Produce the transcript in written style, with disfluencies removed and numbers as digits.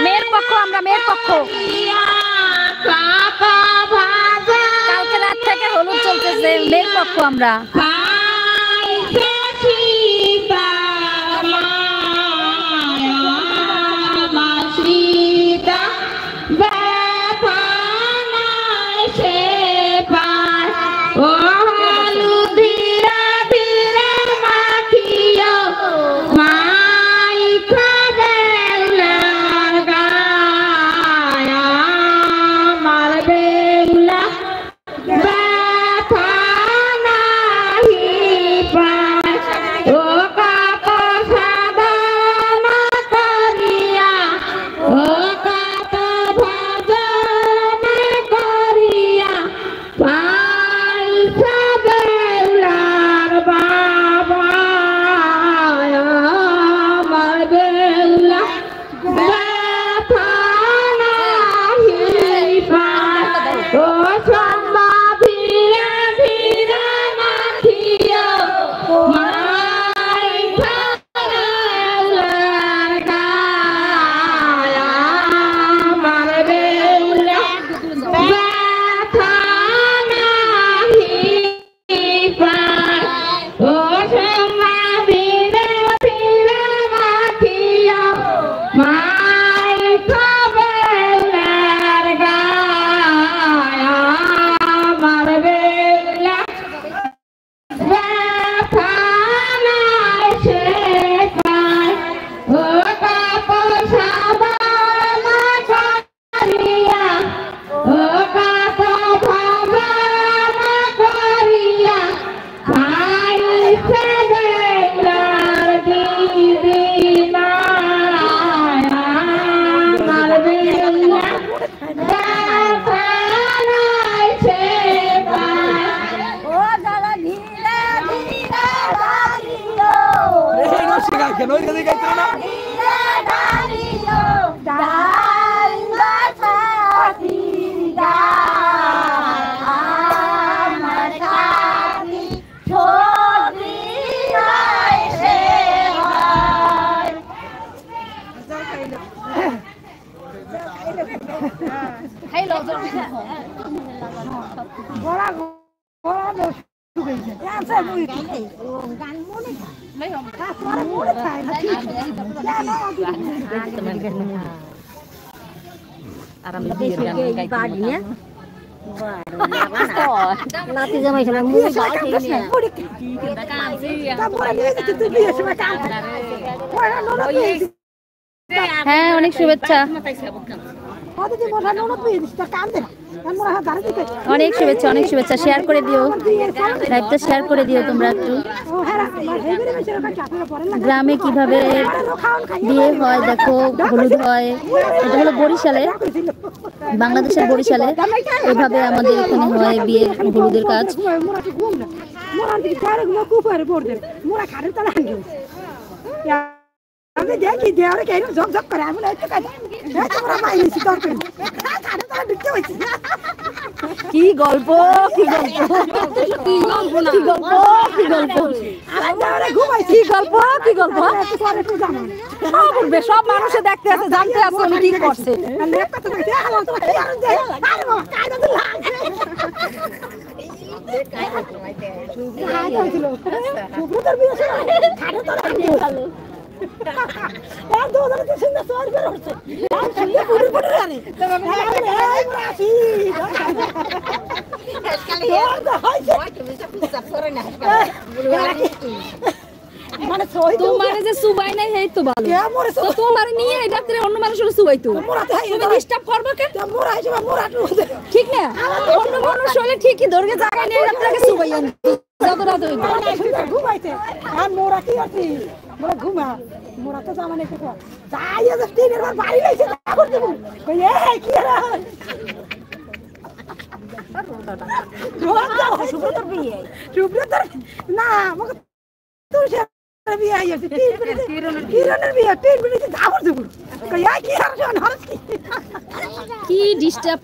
মেয়ের পক্ষ আমরা, মেয়ের পক্ষ। কালকে রাত থেকে হলুদ চলতেছে, মেয়ের পক্ষ আমরা। হ্যাঁ, অনেক শুভেচ্ছা, অনেক শুভেচ্ছা, অনেক শুভেচ্ছা। শেয়ার করে দিও, লাইভটা শেয়ার করে দিও তোমরা একটু। গ্রামে কিভাবে বিয়ে হয় দেখো, হলুদ হয়। এটা হলো বরিশালে, বাংলাদেশের বরিশালে এভাবে আমাদের এখানে হয় বিয়ের হলুদের কাজ। আমি দেখি দেওয়ারে কেন ঝকঝক করে, আমি একটু কি গল্প, কি গল্প, কি গল্প, কি গল্প, কি গল্প, কি গল্প, কি গল্প। সব বলবে, সব মানুষে দেখতে আছে, জানতে আছে উনি কি করছে। তোমার যে সুবাই নাই এই তো ভালো, তো তোমার নিয়ে রাত্রে অন্য মানুষের সুবাইতো তুমি ডিস্টার্ব করবে কে? ঠিক না, অন্য মানুষ হলে ঠিকই ধরে জায়গা নিয়ে রাত্রে সুবাই আন যত রাত হইবে ঘুমাইতে। আর মোরা কি আছি, মোরা ঘুমা, মোরা তো জামানে কত যাই আছে তিনের বার বাড়ি লাইছে তারপর দেব কই এই কি রে সুব্রতর বিয়ে, সুব্রতর না আমাকে তুই বিয়ে আইছে কিরণের বিয়ে 3 মিনিটে যাবো দেব কই এই কি আর কি ডিস্টার্ব